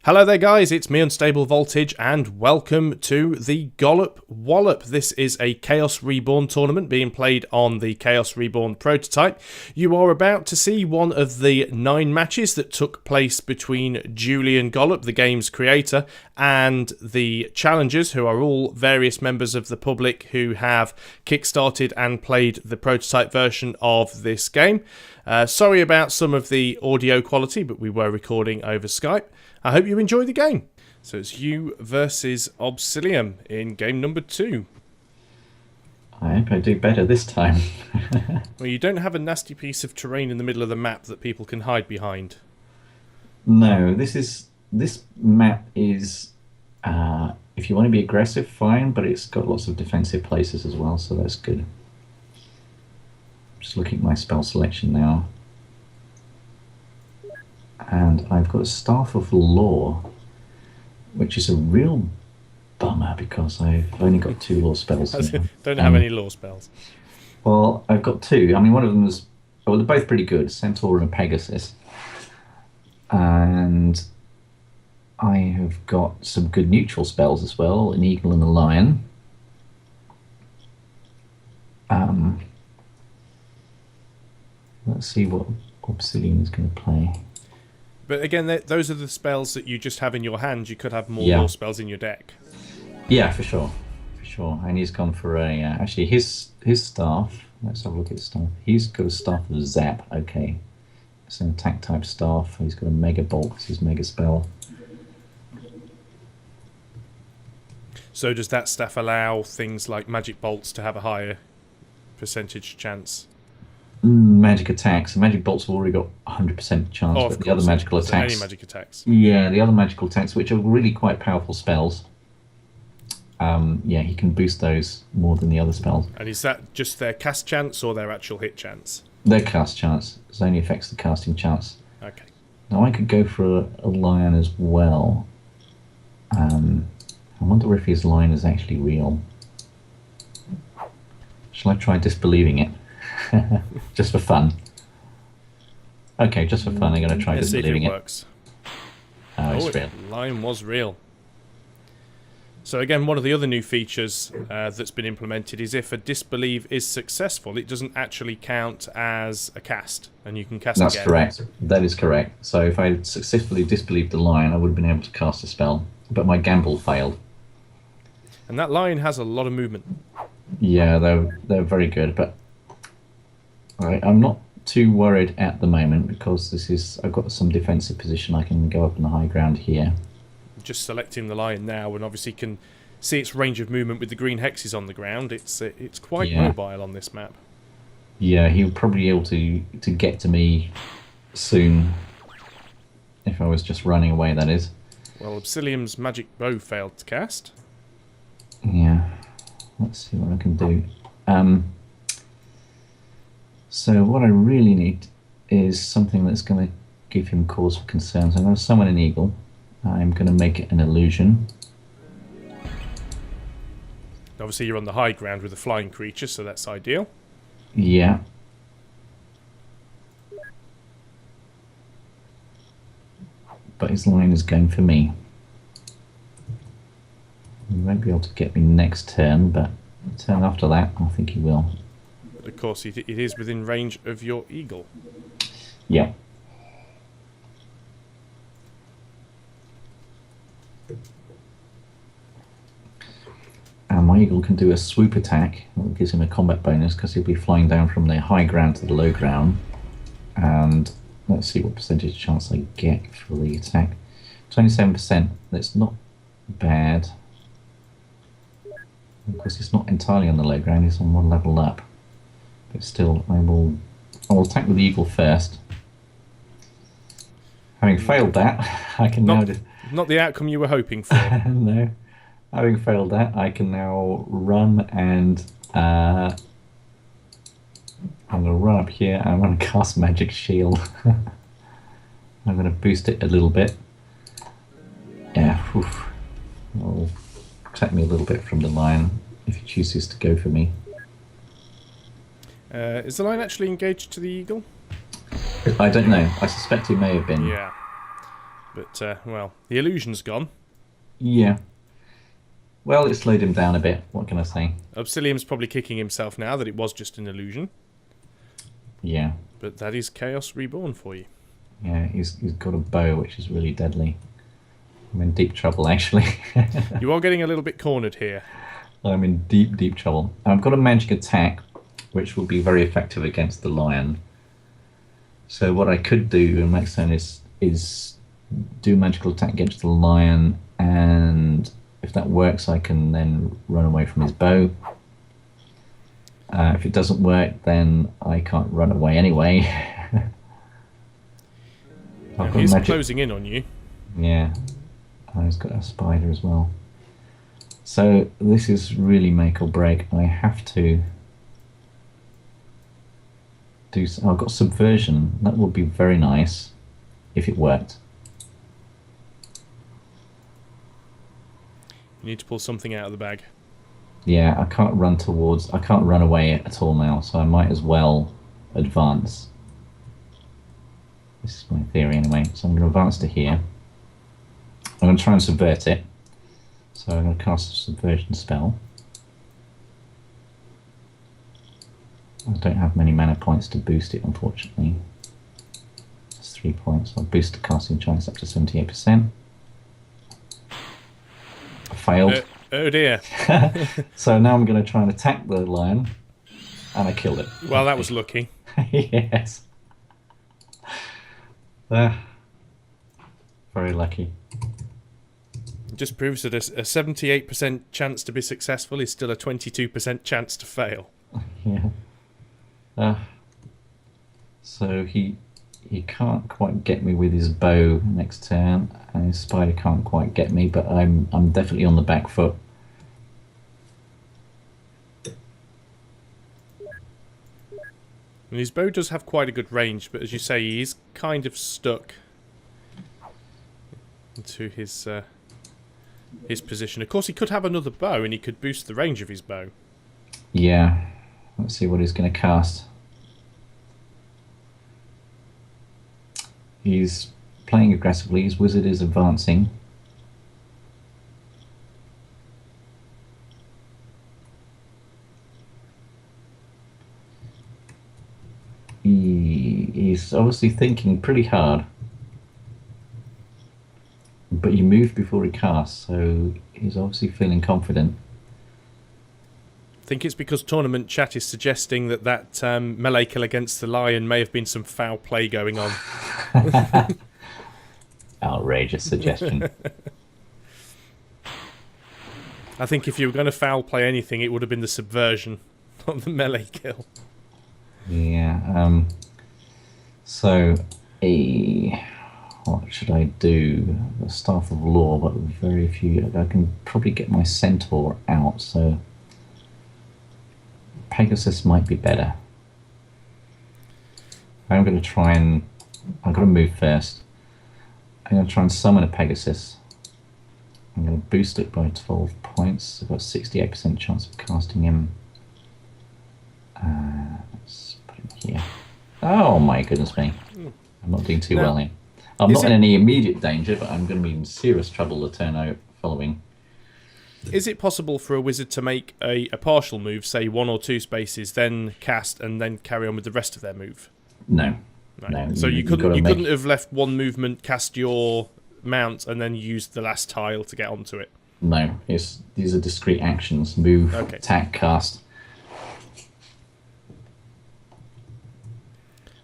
Hello there guys, it's me Unstable Voltage and welcome to the Gollop Wallop. This is a Chaos Reborn tournament being played on the Chaos Reborn prototype. You are about to see one of the 9 matches that took place between Julian Gollop, the game's creator, and the challengers, who are all various members of the public who have kickstarted and played the prototype version of this game. Sorry about some of the audio quality, but we were recording over Skype. I hope you enjoy the game. So it's you versus Obsilium in game number 2. I hope I do better this time. Well, you don't have a nasty piece of terrain in the middle of the map that people can hide behind. No, this map is, if you want to be aggressive, fine, but it's got lots of defensive places as well, so that's good. Just looking at my spell selection now. And I've got a Staff of Law, which is a real bummer because I've only got 2 law spells. Don't have any law spells. Well, I've got 2. I mean, one of them is, well, they're both pretty good, Centaur and Pegasus. And I have got some good neutral spells as well, an Eagle and a Lion. Let's see what Obsidian is going to play. But again, those are the spells that you just have in your hand. You could have more law spells in your deck. Yeah, for sure. For sure. And he's gone for a... actually, his staff... Let's have a look at his staff. He's got a Staff of Zap. Okay. It's an attack type staff. He's got a Mega Bolt. It's his Mega Spell. So does that staff allow things like magic bolts to have a higher percentage chance? Magic attacks. Magic bolts have already got 100% chance, but the other magical attacks... Any magic attacks. Yeah, the other magical attacks, which are really quite powerful spells. Yeah, he can boost those more than the other spells. And is that just their cast chance or their actual hit chance? Their cast chance. It only affects the casting chance. Okay. Now I could go for a lion as well. I wonder if his lion is actually real. Shall I try disbelieving it? Just for fun. Okay, just for fun, I'm going to try disbelieving it. Works. It's real. Lion was real. So again, one of the other new features that's been implemented is if a disbelieve is successful, it doesn't actually count as a cast, and you can cast again. That's correct. That is correct. So if I had successfully disbelieved the lion, I would have been able to cast a spell, but my gamble failed. And that lion has a lot of movement. Yeah, they're very good, but I'm not too worried at the moment because I've got some defensive position. I can go up on the high ground here. Just selecting the lion now, and obviously can see its range of movement with the green hexes on the ground. It's quite mobile on this map. Yeah, he'll probably be able to get to me soon if I was just running away, that is. Well, Obsidium's magic bow failed to cast. Yeah, let's see what I can do. So what I really need is something that's going to give him cause for concern. So I'm going to summon an eagle. I'm going to make it an illusion. Obviously you're on the high ground with a flying creature, so that's ideal. Yeah. But his line is going for me. He won't be able to get me next turn, but the turn after that, I think he will. But of course, it is within range of your eagle. Yeah. And my eagle can do a swoop attack. That gives him a combat bonus because he'll be flying down from the high ground to the low ground. And let's see what percentage chance I get for the attack. 27%. That's not bad. Of course, it's not entirely on the low ground. It's on 1 level up. But still, I will attack with the eagle first. Having failed that, I can now... Not the outcome you were hoping for. No. Having failed that, I can now run and... I'm going to run up here and I'm going to cast Magic Shield. I'm going to boost it a little bit. Yeah, oof. It'll protect me a little bit from the lion if he chooses to go for me. Is the lion actually engaged to the eagle? I don't know. I suspect he may have been. Yeah. But, well, the illusion's gone. Yeah. Well, it slowed him down a bit. What can I say? Obsilium's probably kicking himself now that it was just an illusion. Yeah. But that is Chaos Reborn for you. Yeah, he's got a bow, which is really deadly. I'm in deep trouble, actually. You are getting a little bit cornered here. I'm in deep, deep trouble. I've got a magic attack, which will be very effective against the lion. So what I could do in next turn is do a magical attack against the lion, and if that works, I can then run away from his bow. If it doesn't work, then I can't run away anyway. He's closing in on you. Yeah. He's got a spider as well. So this is really make or break. I have to do... I've got subversion. That would be very nice if it worked. You need to pull something out of the bag. Yeah, I can't run away at all now, so I might as well advance. This is my theory anyway. So I'm going to advance to here. I'm going to try and subvert it. So I'm going to cast a subversion spell. I don't have many mana points to boost it, unfortunately. It's 3 points. I'll boost the casting chance up to 78%. I failed. Oh dear. So now I'm going to try and attack the lion. And I killed it. Well, that was lucky. Yes. Very lucky. It just proves that a 78% chance to be successful is still a 22% chance to fail. Yeah. So he can't quite get me with his bow next turn, and his spider can't quite get me, but I'm definitely on the back foot. And his bow does have quite a good range, but as you say, he is kind of stuck into his position. Of course, he could have another bow, and he could boost the range of his bow. Yeah. Let's see what he's going to cast. He's playing aggressively. His wizard is advancing. He's obviously thinking pretty hard. But he moved before he cast, so he's obviously feeling confident. I think it's because tournament chat is suggesting that melee kill against the lion may have been some foul play going on. Outrageous suggestion. I think if you were going to foul play anything, it would have been the subversion, not the melee kill. Yeah. So, what should I do? The Staff of Law, but very few. I can probably get my Centaur out, so Pegasus might be better. I'm going to try and... I've got to move first. I'm going to try and summon a Pegasus. I'm going to boost it by 12 points. I've got 68% chance of casting him. Let's put him here. Oh my goodness me. I'm not doing too well here. I'm not in any immediate danger, but I'm going to be in serious trouble the turn out following. Is it possible for a wizard to make a partial move, say 1 or 2 spaces, then cast and then carry on with the rest of their move? No. Right. No. So you couldn't have left one movement, cast your mount, and then used the last tile to get onto it? No. These are discrete actions. Move, attack, cast.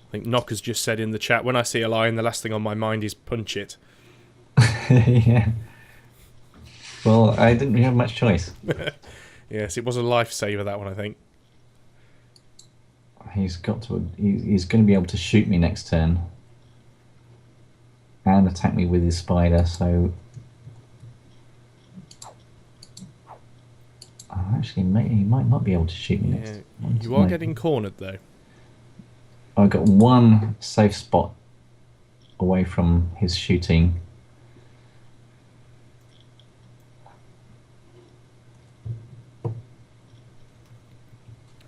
I think Nock has just said in the chat, when I see a lion, the last thing on my mind is punch it. Yeah. Well, I didn't really have much choice. Yes, it was a lifesaver, that one, I think. He's going to be able to shoot me next turn. And attack me with his spider, so... Actually, he might not be able to shoot me next turn. You are getting cornered, though. I've got one safe spot away from his shooting.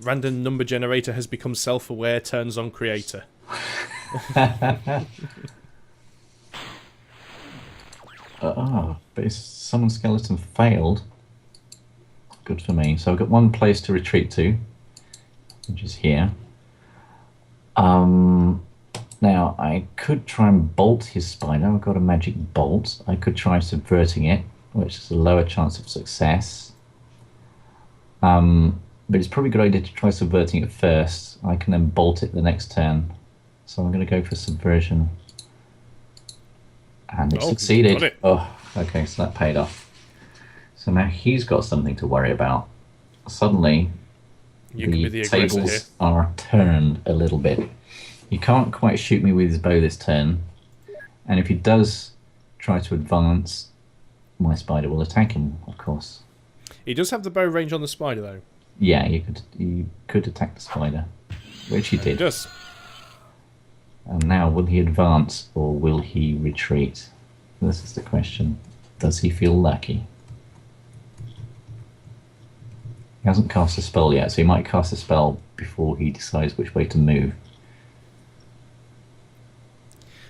Random number generator has become self-aware, turns on creator. But his summon skeleton failed. Good for me. So I've got one place to retreat to, which is here. Now, I could try and bolt his spider. I've got a magic bolt. I could try subverting it, which is a lower chance of success. But it's probably a good idea to try subverting it first. I can then bolt it the next turn. So I'm going to go for subversion. And it succeeded. Got it. Oh, okay, so that paid off. So now he's got something to worry about. Suddenly, the tables are turned a little bit. He can't quite shoot me with his bow this turn. And if he does try to advance, my spider will attack him, of course. He does have the bow range on the spider, though. Yeah, he could attack the spider, which he did. He does. And now, will he advance or will he retreat? This is the question. Does he feel lucky? He hasn't cast a spell yet, so he might cast a spell before he decides which way to move.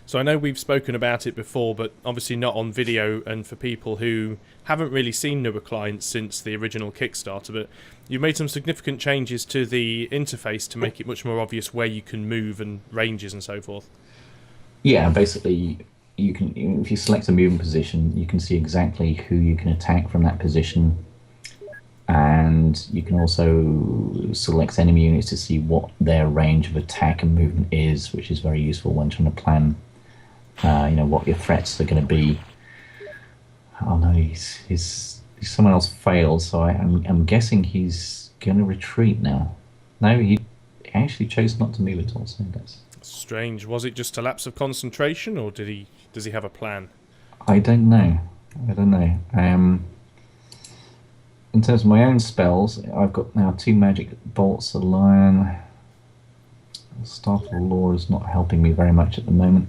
So I know we've spoken about it before, but obviously not on video, and for people who haven't really seen newer clients since the original Kickstarter, but you've made some significant changes to the interface to make it much more obvious where you can move and ranges and so forth. Yeah, basically, you can, if you select a movement position, you can see exactly who you can attack from that position. And you can also select enemy units to see what their range of attack and movement is, which is very useful when trying to plan what your threats are going to be. Oh no, someone else failed, so I'm guessing he's going to retreat now. No, he actually chose not to move at all, so that's strange. Was it just a lapse of concentration, or does he have a plan? I don't know. In terms of my own spells, I've got now 2 magic bolts, a lion. Staff of Law is not helping me very much at the moment.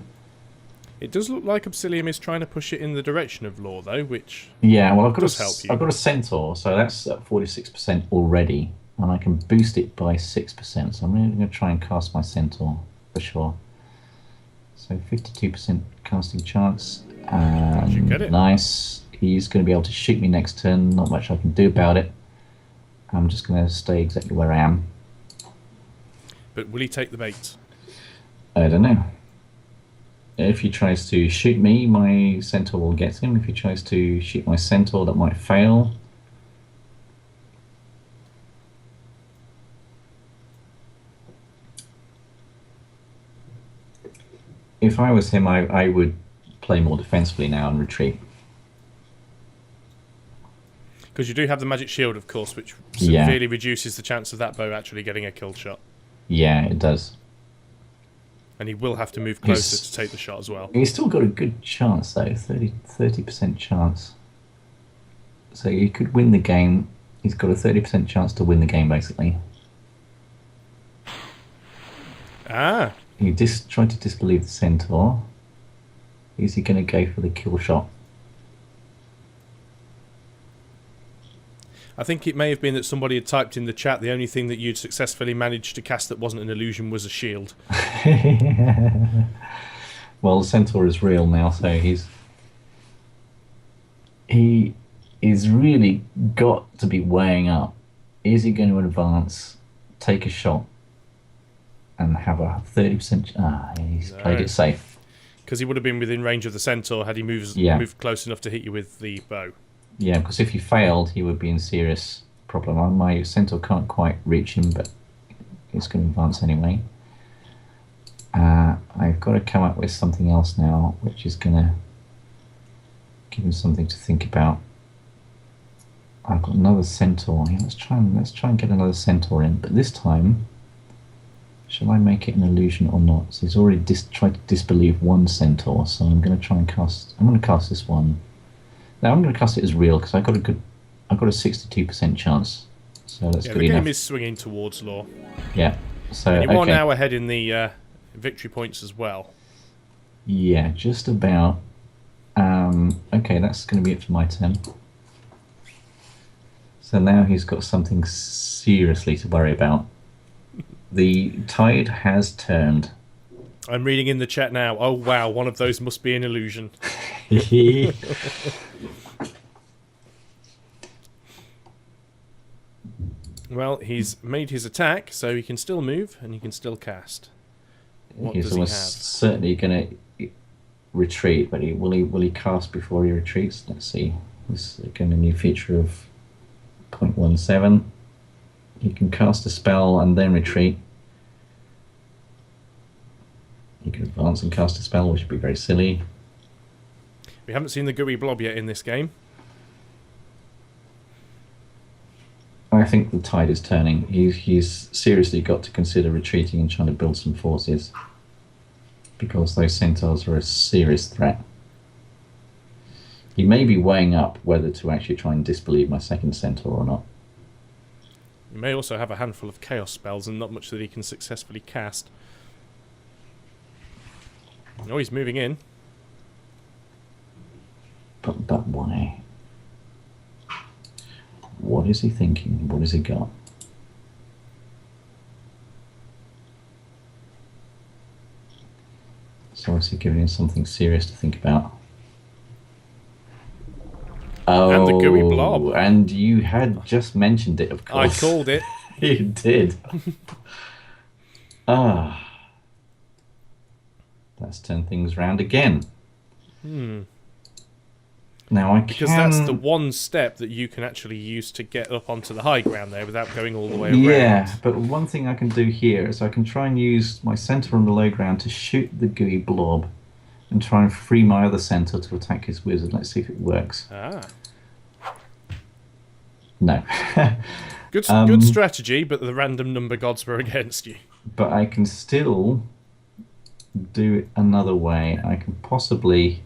It does look like Obsilium is trying to push it in the direction of Law, though, which I've does help you. I've got a centaur, so that's at 46% already, and I can boost it by 6%. So I'm really going to try and cast my centaur for sure. So 52% casting chance. You get it. Nice. He's going to be able to shoot me next turn. Not much I can do about it. I'm just going to stay exactly where I am. But will he take the bait? I don't know. If he tries to shoot me, my centaur will get him. If he tries to shoot my centaur, that might fail. If I was him, I would play more defensively now and retreat. Because you do have the magic shield, of course, which severely reduces the chance of that bow actually getting a kill shot. Yeah, it does. And he will have to move closer to take the shot as well. He's still got a good chance, though, 30% chance. So he could win the game. He's got a 30% chance to win the game, basically. Ah. He tried to disbelieve the centaur. Is he going to go for the kill shot? I think it may have been that somebody had typed in the chat the only thing that you'd successfully managed to cast that wasn't an illusion was a shield. Well, the centaur is real now, so he is really got to be weighing up. Is he going to advance, take a shot, and have a 30%? He's played it safe. Because he would have been within range of the centaur had he moved close enough to hit you with the bow. Yeah, because if he failed, he would be in serious problem. My centaur can't quite reach him, but he's going to advance anyway. I've got to come up with something else now, which is going to give him something to think about. I've got another centaur. Yeah, let's try and get another centaur in, but this time, shall I make it an illusion or not? So he's already tried to disbelieve one centaur, so I'm going to try and cast. I'm going to cast this one. Now I'm going to cast it as real because I've got a 62% chance. So that's good enough. The game is swinging towards Law. Yeah. So and you're now ahead in the victory points as well. Yeah, just about. Okay, that's going to be it for my turn. So now he's got something seriously to worry about. The tide has turned. I'm reading in the chat now. Oh wow, one of those must be an illusion. Well, he's made his attack, so he can still move and he can still cast. What He's does he have? almost certainly going to retreat, but will he cast before he retreats? Let's see. This is again a new feature of 0.17. He can cast a spell and then retreat. He can advance and cast a spell, which would be very silly. We haven't seen the gooey blob yet in this game. I think the tide is turning. He's seriously got to consider retreating and trying to build some forces, because those centaurs are a serious threat. He may be weighing up whether to actually try and disbelieve my second centaur or not. He may also have a handful of chaos spells and not much that he can successfully cast. Oh, he's moving in. But why? What is he thinking? What has he got? So obviously giving him something serious to think about. Oh, And the gooey blob. And you had just mentioned it, of course. I called it. You did. That's turned things round again. Now I Because that's the one step that you can actually use to get up onto the high ground there without going all the way around. Yeah, but one thing I can do here is I can try and use my centre on the low ground to shoot the gooey blob and try and free my other centre to attack his wizard. Let's see if it works. Ah. No. Good strategy, but the random number gods were against you. But I can still do it another way. I can possibly...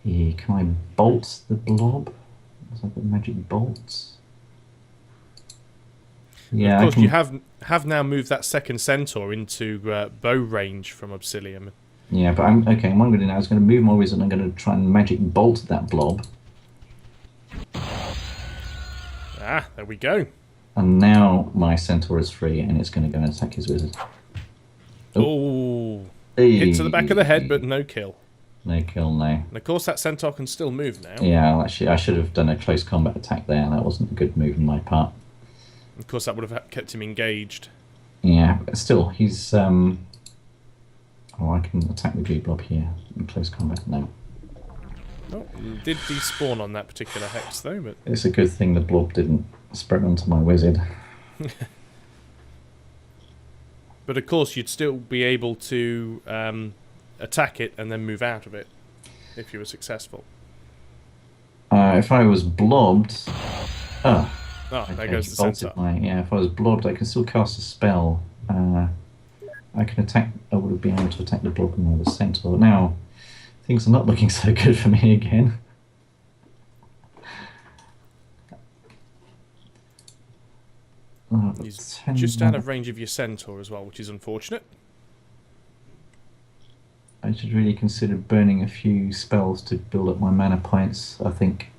Can I bolt the blob? Has I've got magic bolts? Yeah, of course, you have now moved that second centaur into bow range from Obsilium. Yeah, but what I'm going to do now is going to move my wizard and I'm going to try and magic bolt that blob. Ah, there we go. And now my centaur is free and it's going to go and attack his wizard. Oh. Hit to the back of the head, but no kill. No kill, no. And of course that centaur can still move now. Yeah, actually, I should have done a close combat attack there. That wasn't a good move on my part. Of course that would have kept him engaged. Yeah, but still, he's... Oh, I can attack the G-blob here in close combat. No. Oh, did despawn on that particular hex though, but... It's a good thing the blob didn't spread onto my wizard. But of course you'd still be able to attack it and then move out of it if you were successful. If I was blobbed... Oh, there goes the centaur. Yeah, if I was blobbed, I can still cast a spell. I can attack... I would have been able to attack the blob when I was centaur. Now, things are not looking so good for me again. He's just out of range of your centaur as well, which is unfortunate. I should really consider burning a few spells to build up my mana points, I think.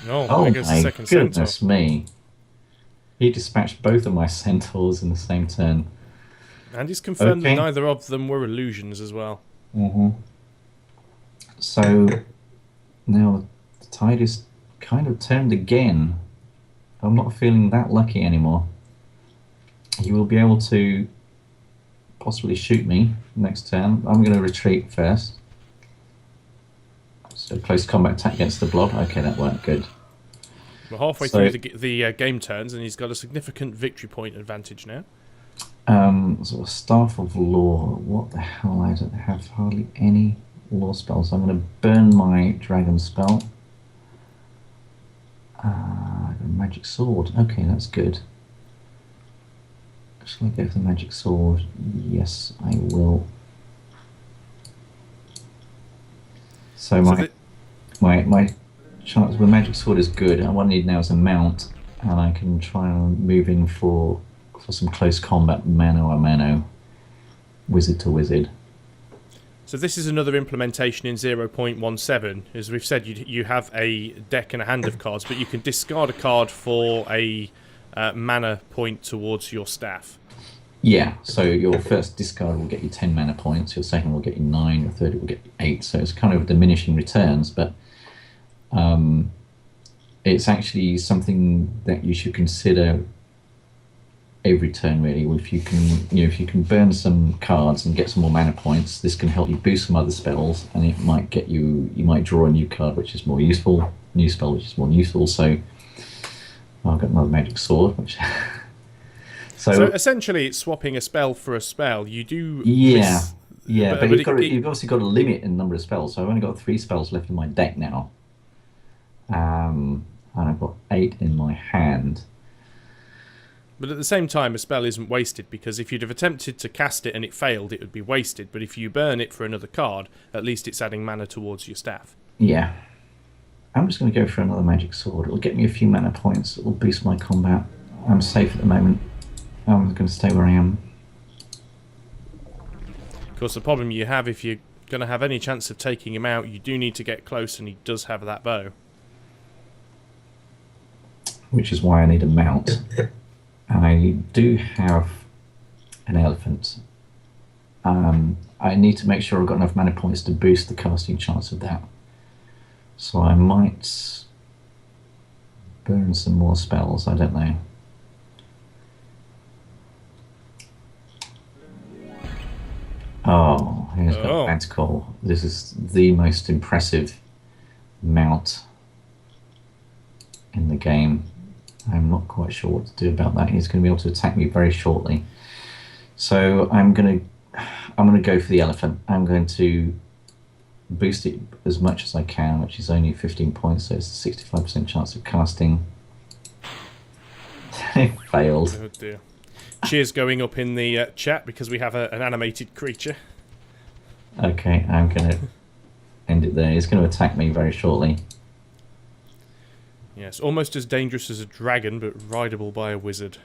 Oh, there goes the second goodness centaur. me. He dispatched both of my centaurs in the same turn. And he's confirmed that neither of them were illusions as well. So, now the tide is kind of turned again. I'm not feeling that lucky anymore. He will be able to possibly shoot me next turn. I'm going to retreat first. So close combat attack against the blob. Okay, that worked good. We're halfway through the game turns, and he's got a significant victory point advantage now. Sort of Staff of Law. What the hell? I don't have hardly any law spells. I'm going to burn my dragon spell. I got a magic sword. Okay, that's good. Shall I go for the magic sword? Yes, I will. So my chance with magic sword is good. And what I need now is a mount, and I can try and move in for some close combat, mano a mano, wizard to wizard. So this is another implementation in 0.17. As we've said, you have a deck and a hand of cards, but you can discard a card for a mana point towards your staff. Yeah, so your first discard will get you 10 mana points, your second will get you 9, your third will get you 8. So it's kind of diminishing returns, but it's actually something that you should consider every turn, really. If you can, if you can burn some cards and get some more mana points, this can help you boost some other spells, and it might get you. You might draw a new card which is more useful, new spell which is more useful. So I've got another magic sword, which. So essentially, it's swapping a spell for a spell. You do. Yeah, but you've obviously got a limit in the number of spells. So I've only got 3 spells left in my deck now, and I've got 8 in my hand. But at the same time, a spell isn't wasted, because if you'd have attempted to cast it and it failed, it would be wasted. But if you burn it for another card, at least it's adding mana towards your staff. Yeah. I'm just going to go for another magic sword. It'll get me a few mana points. It'll boost my combat. I'm safe at the moment. I'm going to stay where I am. Of course, the problem you have, if you're going to have any chance of taking him out, you do need to get close, and he does have that bow. Which is why I need a mount. I do have an elephant. I need to make sure I've got enough mana points to boost the casting chance of that. So I might burn some more spells, I don't know. Oh, here's got Manticore. This is the most impressive mount in the game. I'm not quite sure what to do about that. He's going to be able to attack me very shortly. So I'm going to go for the elephant. I'm going to boost it as much as I can, which is only 15 points, so it's a 65% chance of casting. It failed. Oh dear. Cheers going up in the chat because we have an animated creature. Okay, I'm going to end it there. He's going to attack me very shortly. Yes, almost as dangerous as a dragon, but rideable by a wizard.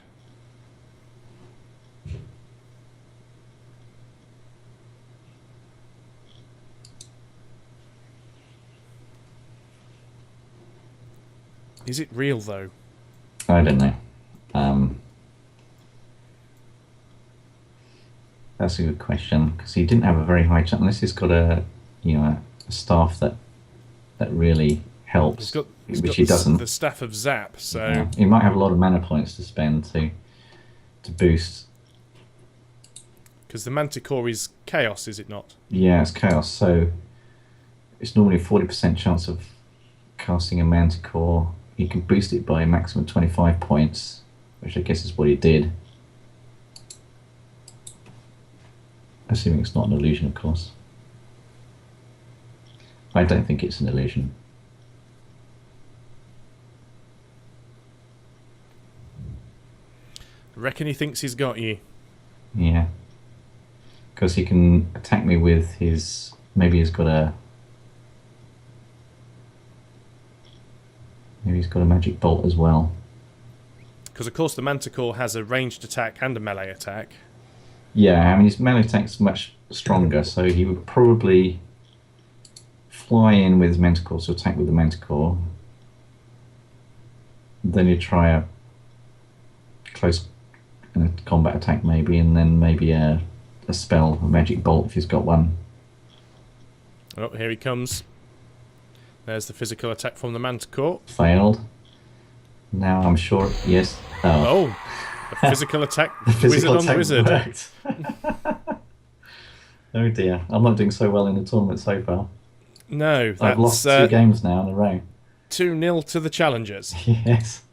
Is it real, though? I don't know. That's a good question, because he didn't have a very high chance. Unless he's got a staff that really helps, which he doesn't. The staff of Zap, so yeah. He might have a lot of mana points to spend to boost. Because the Manticore is Chaos, is it not? Yeah, it's Chaos. So it's normally a 40% chance of casting a Manticore. You can boost it by a maximum 25 points, which I guess is what he did. Assuming it's not an illusion, of course. I don't think it's an illusion. Reckon he thinks he's got you. Yeah. Because he can attack me with his... Maybe he's got a magic bolt as well. Because, of course, the Manticore has a ranged attack and a melee attack. Yeah, I mean, his melee attack's much stronger, so he would probably fly in with his Manticore, so attack with the Manticore. Then he'd try a close combat attack maybe, and then maybe a spell, a magic bolt if he's got one. Oh, here he comes. There's the physical attack from the Manticore. Failed. Now I'm sure, yes. Oh, a physical attack, physical wizard on wizard. Worked. Oh dear, I'm not doing so well in the tournament so far. No, that's... I've lost 2 games now in a row. 2-0 to the challengers. Yes.